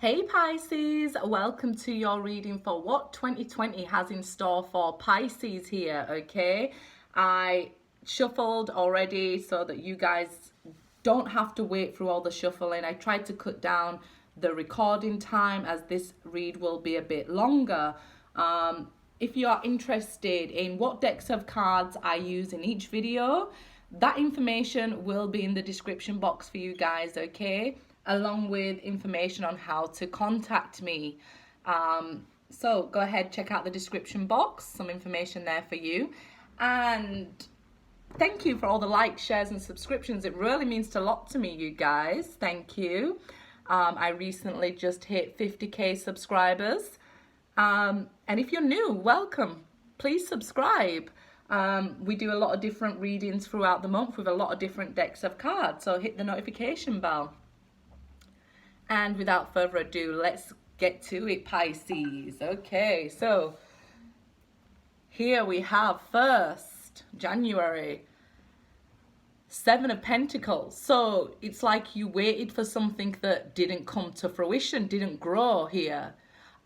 Hey Pisces, welcome to your reading for what 2020 has in store for Pisces here, okay? I shuffled already so that you guys don't have to wait through all the shuffling. I tried to cut down the recording time as this read will be a bit longer. If you are interested in what decks of cards I use in each video, that information will be in the description box for you guys, okay? Along with information on how to contact me. So go ahead, check out the description box, some information there for you. And thank you for all the likes, shares, and subscriptions. It really means a lot to me, you guys. Thank you. I recently just hit 50k subscribers. And if you're new, welcome. Please subscribe. We do a lot of different readings throughout the month with a lot of different decks of cards. So hit the notification bell. And without further ado, let's get to it, Pisces. Okay, so here we have first, January, Seven of Pentacles. So it's like you waited for something that didn't come to fruition, didn't grow here.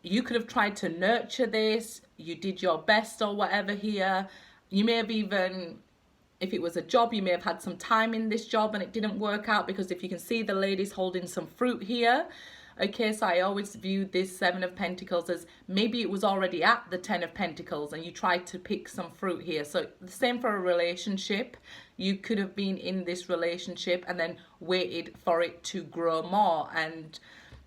You could have tried to nurture this. You did your best or whatever here. You may have even, if it was a job, you may have had some time in this job and it didn't work out, because if you can see, the lady's holding some fruit here. Okay, so I always view this Seven of Pentacles as maybe it was already at the Ten of Pentacles and you tried to pick some fruit here. So the same for a relationship. You could have been in this relationship and then waited for it to grow more. And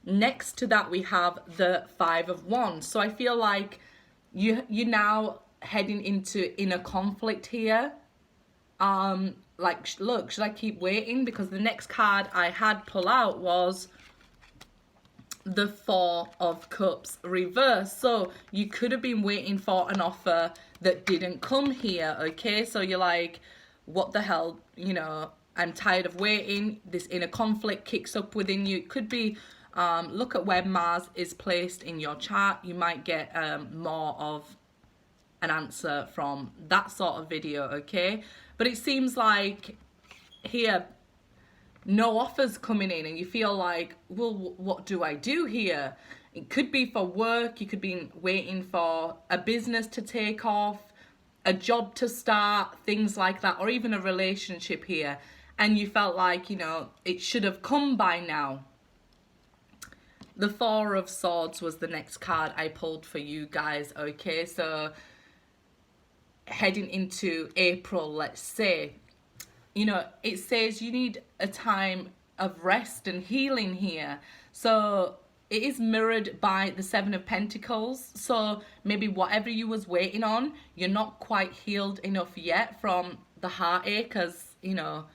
next to that, we have the Five of Wands. So I feel like you're now heading into inner conflict here. Like, look, should I keep waiting? Because the next card I had pull out was the Four of Cups reverse. So you could have been waiting for an offer that didn't come here, okay? So you're like, what the hell, you know, I'm tired of waiting. This inner conflict kicks up within you. It could be, look at where Mars is placed in your chart. You might get more of an answer from that sort of video, okay? But it seems like here, no offers coming in and you feel like, well, what do I do here? It could be for work. You could be waiting for a business to take off, a job to start, things like that, or even a relationship here. And you felt like, you know, it should have come by now. The Four of Swords was the next card I pulled for you guys, okay? So heading into April, let's say, you know, it says you need a time of rest and healing here. So it is mirrored by the Seven of Pentacles. So maybe whatever you was waiting on, you're not quite healed enough yet from the heartache, as, you know,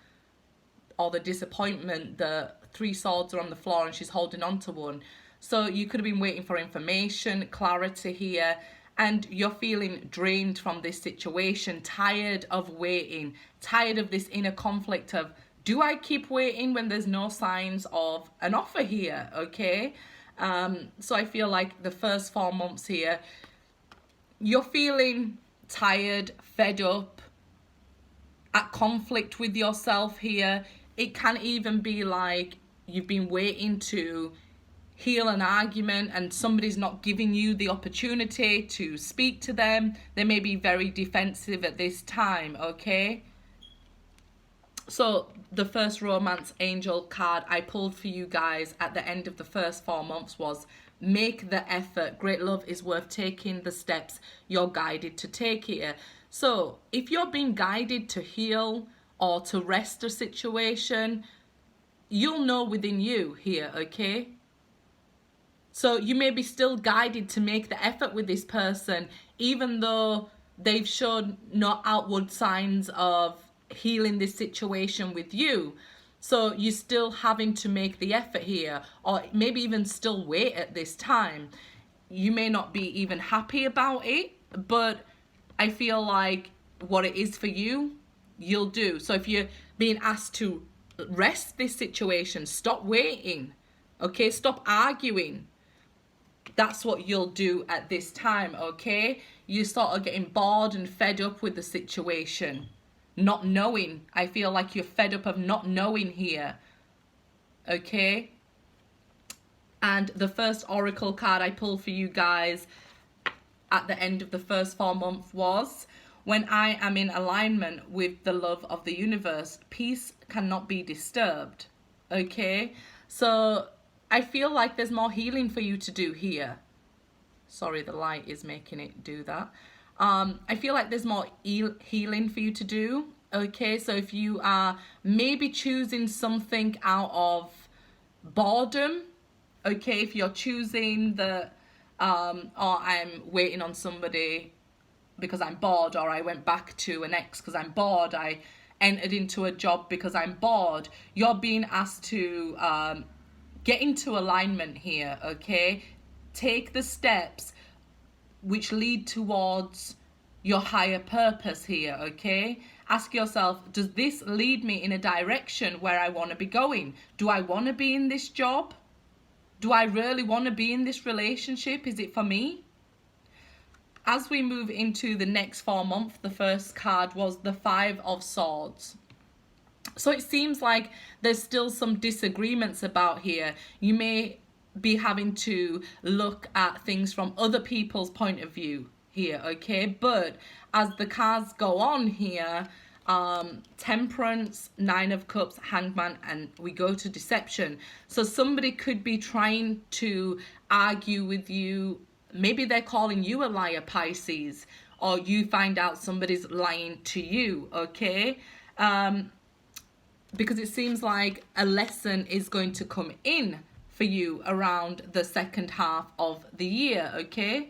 or the disappointment. The Three Swords are on the floor and she's holding on to one. So you could have been waiting for information, clarity here, and you're feeling drained from this situation, tired of waiting, tired of this inner conflict of, do I keep waiting when there's no signs of an offer here, okay? So I feel like the first 4 months here, you're feeling tired, fed up, at conflict with yourself here. It can even be like you've been waiting to heal an argument and somebody's not giving you the opportunity to speak to them. They may be very defensive at this time, okay? So the first romance angel card I pulled for you guys at the end of the first 4 months was make the effort. Great love is worth taking the steps you're guided to take here. So if you're being guided to heal or to rest a situation, you'll know within you here, okay? So you may be still guided to make the effort with this person, even though they've shown no outward signs of healing this situation with you. So you're still having to make the effort here, or maybe even still wait at this time. You may not be even happy about it, but I feel like what it is for you, you'll do. So if you're being asked to rest this situation, stop waiting, okay? Stop arguing. That's what you'll do at this time, okay? You sort of getting bored and fed up with the situation. Not knowing. I feel like you're fed up of not knowing here, okay? And the first oracle card I pulled for you guys at the end of the first 4 months was, when I am in alignment with the love of the universe, peace cannot be disturbed. Okay, so I feel like there's more healing for you to do here. Sorry, the light is making it do that. I feel like there's more healing for you to do. Okay, so if you are maybe choosing something out of boredom, okay, if you're choosing the or I'm waiting on somebody because I'm bored, or I went back to an ex because I'm bored, I entered into a job because I'm bored, you're being asked to get into alignment here. Okay, take the steps which lead towards your higher purpose here. Okay, ask yourself, does this lead me in a direction where I want to be going? Do I want to be in this job? Do I really want to be in this relationship? Is it for me? As we move into the next 4 months, the first card was the 5 of Swords. So it seems like there's still some disagreements about here. You may be having to look at things from other people's point of view here, okay? But as the cards go on here, Temperance, 9 of Cups, Hangman, and we go to Deception. So somebody could be trying to argue with you. Maybe they're calling you a liar, Pisces, or you find out somebody's lying to you, okay? Because it seems like a lesson is going to come in for you around the second half of the year, okay?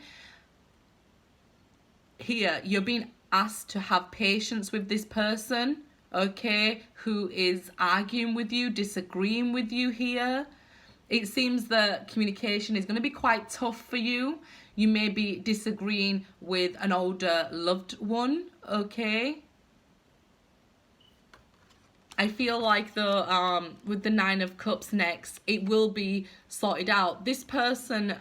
Here, you're being asked to have patience with this person, okay, who is arguing with you, disagreeing with you here. It seems that communication is going to be quite tough for you. You may be disagreeing with an older loved one, okay? I feel like with the 9 of Cups next, it will be sorted out. This person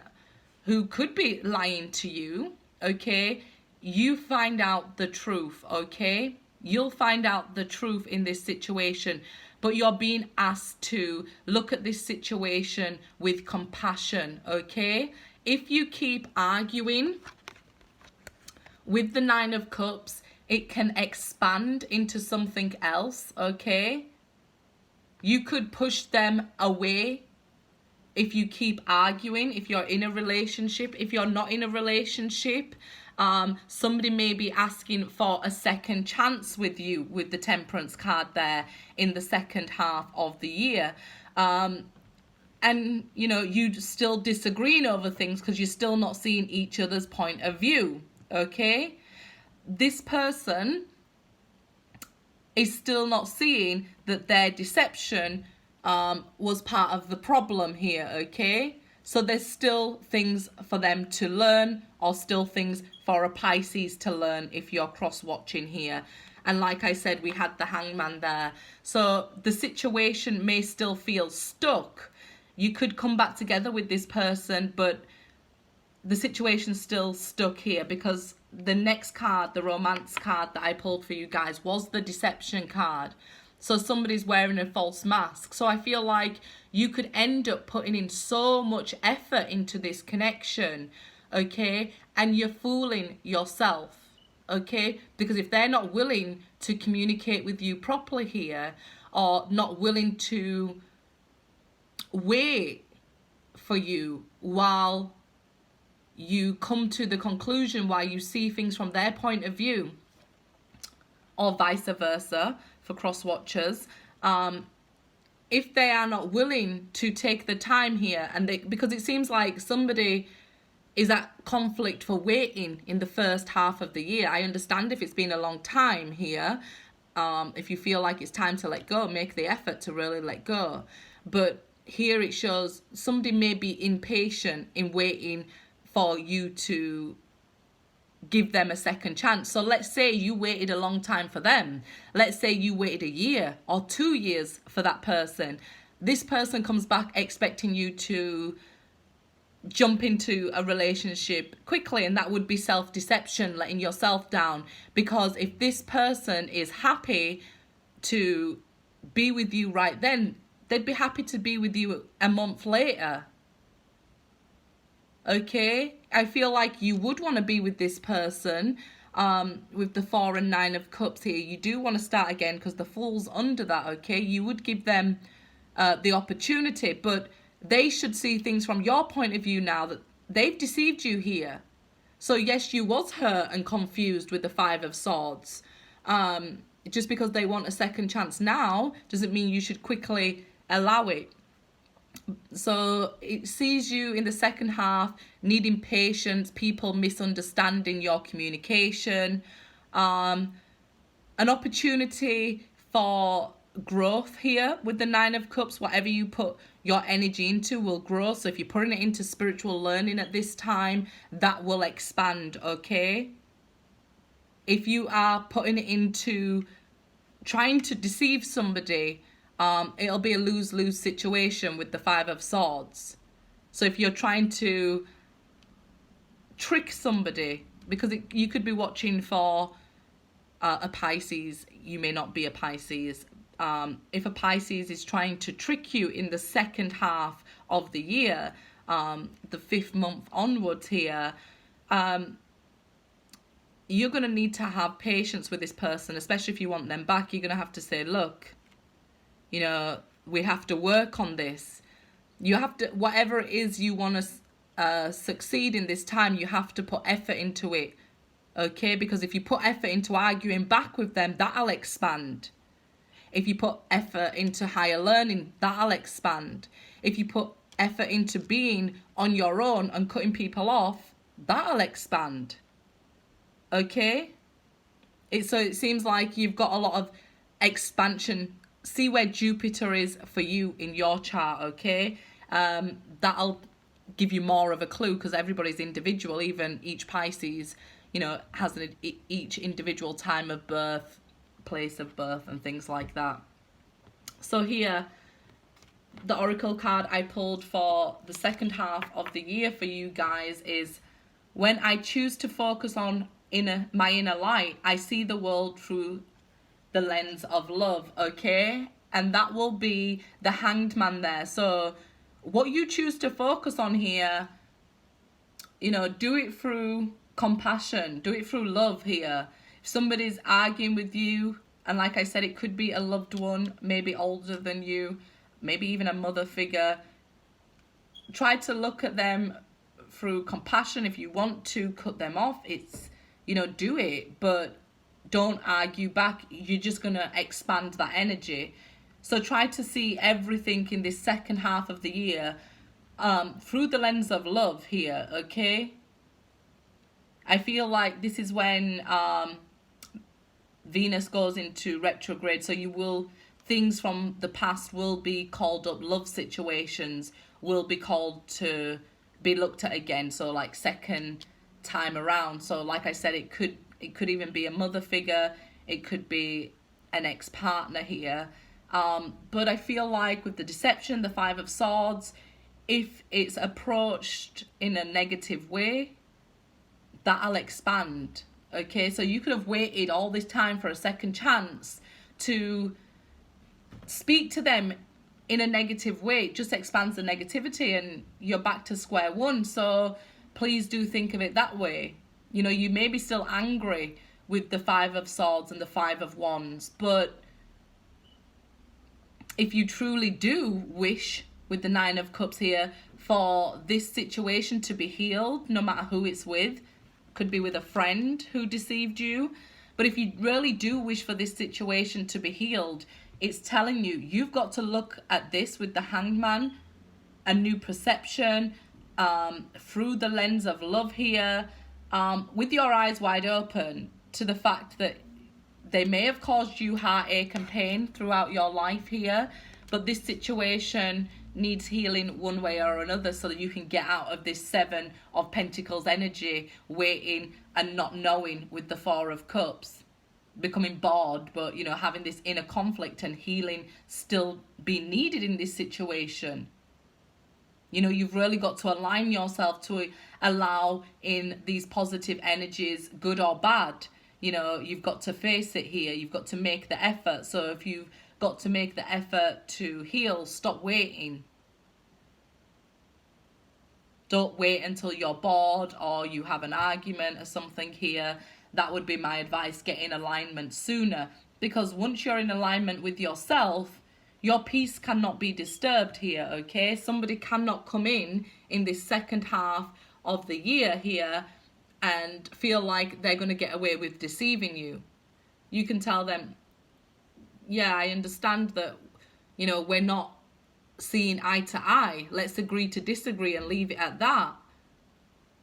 who could be lying to you, okay, you find out the truth, okay? You'll find out the truth in this situation, but you're being asked to look at this situation with compassion, okay? If you keep arguing with the 9 of Cups, it can expand into something else, okay? You could push them away if you keep arguing, if you're in a relationship. If you're not in a relationship, somebody may be asking for a second chance with you with the Temperance card there in the second half of the year. And, you know, you still disagreeing over things because you're still not seeing each other's point of view, okay? This person is still not seeing that their deception was part of the problem here, okay? So there's still things for them to learn, or still things for a Pisces to learn if you're cross-watching here. And like I said, we had the Hangman there. So the situation may still feel stuck. You could come back together with this person, but the situation's still stuck here because the next card, the Romance card that I pulled for you guys, was the Deception card. So somebody's wearing a false mask. So I feel like you could end up putting in so much effort into this connection, okay? And you're fooling yourself, okay? Because if they're not willing to communicate with you properly here, or not willing to wait for you while you come to the conclusion, while you see things from their point of view, or vice versa for cross watchers, if they are not willing to take the time here, and because it seems like somebody is at conflict for waiting in the first half of the year. I understand if it's been a long time here, if you feel like it's time to let go, make the effort to really let go. But here it shows somebody may be impatient in waiting for you to give them a second chance. So let's say you waited a long time for them. Let's say you waited a year or 2 years for that person. This person comes back expecting you to jump into a relationship quickly, and that would be self-deception, letting yourself down. Because if this person is happy to be with you right then, they'd be happy to be with you a month later. Okay, I feel like you would want to be with this person. With the 4 and 9 of cups here, you do want to start again because the Fool's under that. Okay, you would give them the opportunity, but they should see things from your point of view now that they've deceived you here. So yes, you was hurt and confused with the 5 of Swords. Just because they want a second chance now doesn't mean you should quickly allow it. So it sees you in the second half needing patience, people misunderstanding your communication, an opportunity for growth here with the 9 of Cups. Whatever you put your energy into will grow. So if you're putting it into spiritual learning at this time, that will expand, okay? If you are putting it into trying to deceive somebody, it'll be a lose-lose situation with the 5 of Swords. So if you're trying to trick somebody, because you could be watching for a Pisces, you may not be a Pisces. If a Pisces is trying to trick you in the second half of the year, the 5th month onwards here, you're going to need to have patience with this person, especially if you want them back. You're going to have to say, look, you know, we have to work on this. You have to, whatever it is you want to succeed in this time, you have to put effort into it, okay? Because if you put effort into arguing back with them, that'll expand. If you put effort into higher learning, that'll expand. If you put effort into being on your own and cutting people off, that'll expand, okay? So it seems like you've got a lot of expansion. See where Jupiter is for you in your chart, okay? That'll give you more of a clue because everybody's individual. Even each Pisces, you know, has each individual time of birth, place of birth, and things like that. So here, the oracle card I pulled for the second half of the year for you guys is, when I choose to focus on my inner light, I see the world through the lens of love, okay? And that will be the Hanged Man there. So what you choose to focus on here, you know, do it through compassion, do it through love here. If somebody's arguing with you, and like I said, it could be a loved one, maybe older than you, maybe even a mother figure, try to look at them through compassion. If you want to cut them off, it's, you know, do it, but don't argue back. You're just going to expand that energy. So try to see everything in this second half of the year through the lens of love here, okay? I feel like this is when Venus goes into retrograde, so things from the past will be called up. Love situations will be called to be looked at again, so like second time around. So like I said, it could even be a mother figure, it could be an ex-partner here, but I feel like with the deception, the 5 of Swords, if it's approached in a negative way, that'll expand, okay? So you could have waited all this time for a second chance to speak to them in a negative way. It just expands the negativity and you're back to square one. So please do think of it that way. You know, you may be still angry with the 5 of Swords and the 5 of Wands, but if you truly do wish, with the 9 of Cups here, for this situation to be healed, no matter who it's with, could be with a friend who deceived you, but if you really do wish for this situation to be healed, it's telling you, you've got to look at this with the Hanged Man, a new perception, through the lens of love here, with your eyes wide open to the fact that they may have caused you heartache and pain throughout your life here, but this situation needs healing one way or another so that you can get out of this 7 of Pentacles energy, waiting and not knowing with the 4 of Cups, becoming bored, but, you know, having this inner conflict and healing still being needed in this situation. You know, you've really got to align yourself to allow in these positive energies, good or bad. You know, you've got to face it here. You've got to make the effort. So if you've got to make the effort to heal, stop waiting. Don't wait until you're bored or you have an argument or something here. That would be my advice. Get in alignment sooner, because once you're in alignment with yourself, your peace cannot be disturbed here, okay? Somebody cannot come in this second half of the year here and feel like they're going to get away with deceiving you. You can tell them, yeah, I understand that, you know, we're not seeing eye to eye. Let's agree to disagree and leave it at that.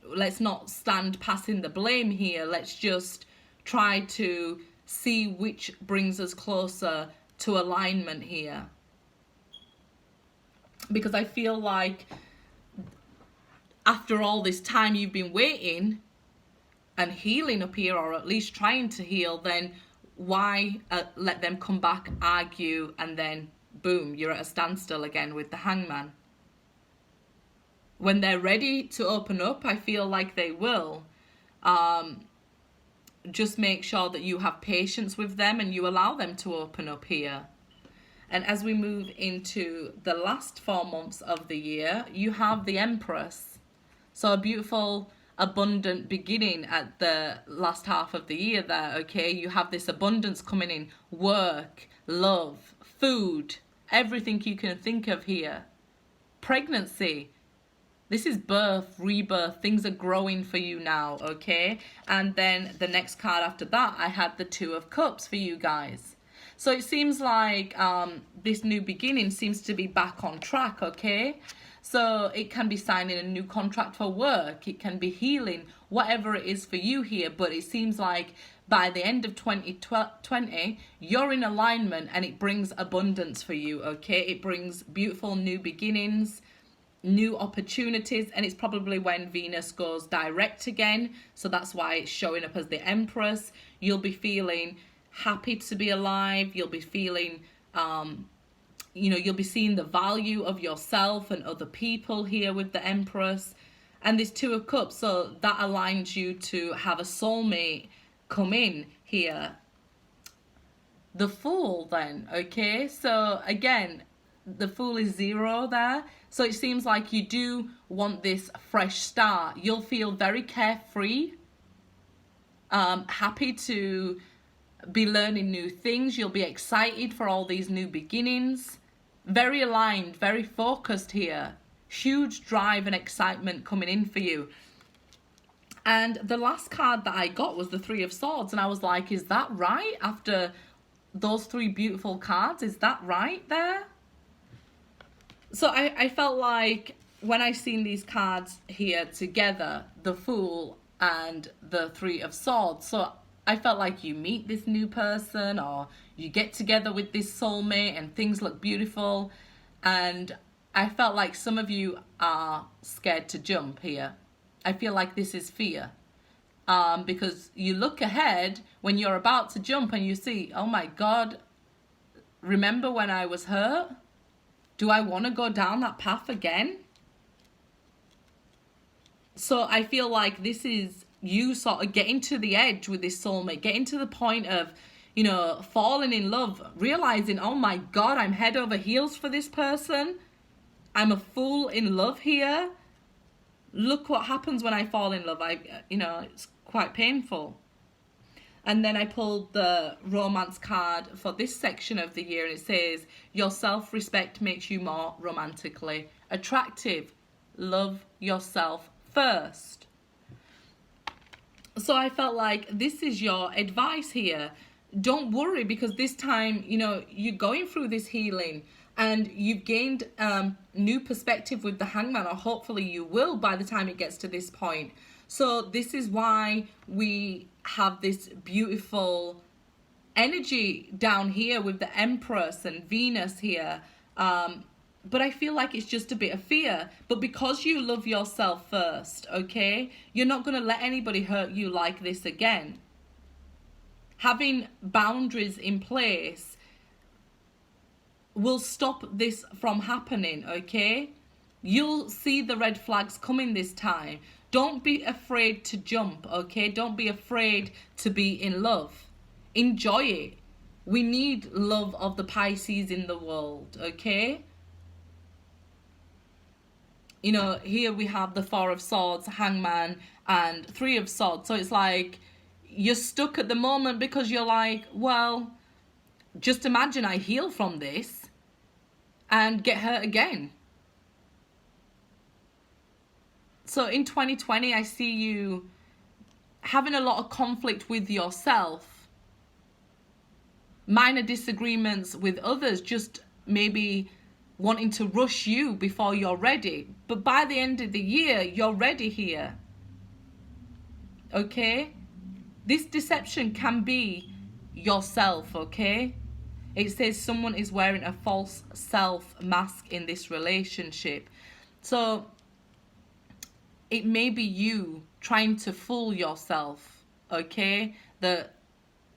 Let's not stand passing the blame here. Let's just try to see which brings us closer to alignment here. Because I feel like after all this time you've been waiting and healing up here, or at least trying to heal, then why let them come back, argue, and then boom, you're at a standstill again with the Hangman. When they're ready to open up, I feel like they will. Just make sure that you have patience with them and you allow them to open up here. And as we move into the last 4 months of the year, you have the Empress. So a beautiful, abundant beginning at the last half of the year there, okay? You have this abundance coming in. Work, love, food, everything you can think of here. Pregnancy. This is birth, rebirth. Things are growing for you now, okay? And then the next card after that, I had the Two of Cups for you guys. So it seems like this new beginning seems to be back on track, okay? So it can be signing a new contract for work. It can be healing, whatever it is for you here. But it seems like by the end of 2020, you're in alignment and it brings abundance for you, okay? It brings beautiful new beginnings, new opportunities, and it's probably when Venus goes direct again. So that's why it's showing up as the Empress. You'll be feeling happy to be alive. You'll be feeling you'll be seeing the value of yourself and other people here with the Empress. And this Two of Cups, so that aligns you to have a soulmate come in here. The Fool then, okay? So again, the Fool is 0 there. So it seems like you do want this fresh start. You'll feel very carefree, happy to be learning new things. You'll be excited for all these new beginnings. Very aligned, very focused here. Huge drive and excitement coming in for you. And the last card that I got was the Three of Swords. And I was like, is that right? After those 3 beautiful cards, is that right there? So I felt like when I seen these cards here together, the Fool and the Three of Swords, so I felt like you meet this new person or you get together with this soulmate and things look beautiful. And I felt like some of you are scared to jump here. I feel like this is fear. Because you look ahead when you're about to jump and you see, oh my God, remember when I was hurt? Do I want to go down that path again? So I feel like this is you sort of getting to the edge with this soulmate, getting to the point of, you know, falling in love, realizing, oh my God, I'm head over heels for this person. I'm a fool in love here. Look what happens when I fall in love. It's quite painful. And then I pulled the romance card for this section of the year, and it says, your self-respect makes you more romantically attractive. Love yourself first. So I felt like this is your advice here. Don't worry, because this time, you're going through this healing and you've gained new perspective with the Hangman, or hopefully you will by the time it gets to this point. So this is why we have this beautiful energy down here with the Empress and Venus here. But I feel like it's just a bit of fear. But because you love yourself first, okay, you're not going to let anybody hurt you like this again. Having boundaries in place will stop this from happening, okay? You'll see the red flags coming this time. Don't be afraid to jump, okay? Don't be afraid to be in love. Enjoy it. We need love of the Pisces in the world, okay? you know, here we have the Four of Swords, Hangman, and Three of Swords. So it's like you're stuck at the moment because you're like, well, just imagine I heal from this and get hurt again. So in 2020, I see you having a lot of conflict with yourself, minor disagreements with others, just maybe wanting to rush you before you're ready. But by the end of the year, you're ready here. Okay? This deception can be yourself, okay? It says someone is wearing a false self mask in this relationship. So it may be you trying to fool yourself, okay? That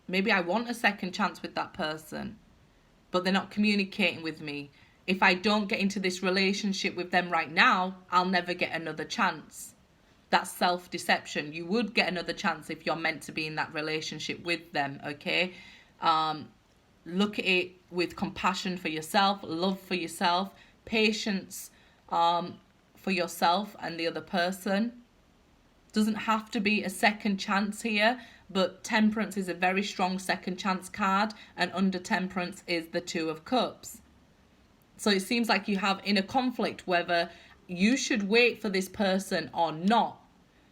maybe I want a second chance with that person, but they're not communicating with me. If I don't get into this relationship with them right now, I'll never get another chance. That's self-deception. You would get another chance if you're meant to be in that relationship with them, okay? Look at it with compassion for yourself, love for yourself, patience for yourself and the other person. Doesn't have to be a second chance here, but Temperance is a very strong second chance card, and under Temperance is the Two of Cups. So it seems like you have inner conflict whether you should wait for this person or not.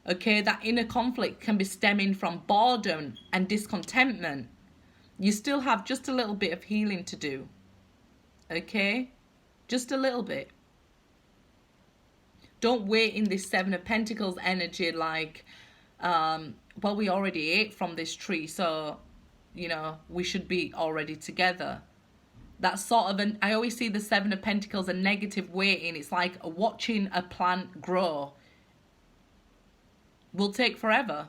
Okay, that inner conflict can be stemming from boredom and discontentment. You still have just a little bit of healing to do. Okay, just a little bit. Don't wait in this Seven of Pentacles energy like, well, we already ate from this tree, so, you know, we should be already together. That's sort of I always see the Seven of Pentacles a negative waiting. It's like watching a plant grow. Will take forever.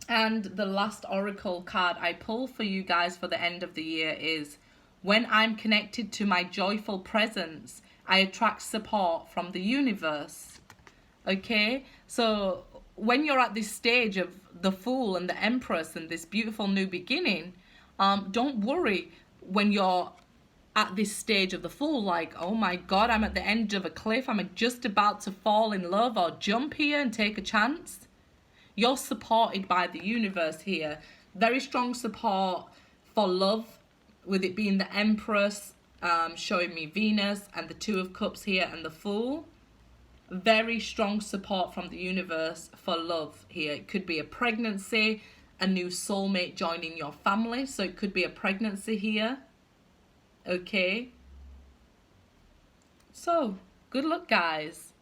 And the last oracle card I pull for you guys for the end of the year is, when I'm connected to my joyful presence, I attract support from the universe. Okay, so when you're at this stage of the Fool and the Empress and this beautiful new beginning, don't worry when you're at this stage of the Fool, like, oh my God, I'm at the end of a cliff, I'm just about to fall in love or jump here and take a chance. You're supported by the universe here. Very strong support for love, with it being the Empress, showing me Venus, and the Two of Cups here and the Fool. Very strong support from the universe for love here. It could be a pregnancy, a new soulmate joining your family. So it could be a pregnancy here. Okay. So, good luck, guys.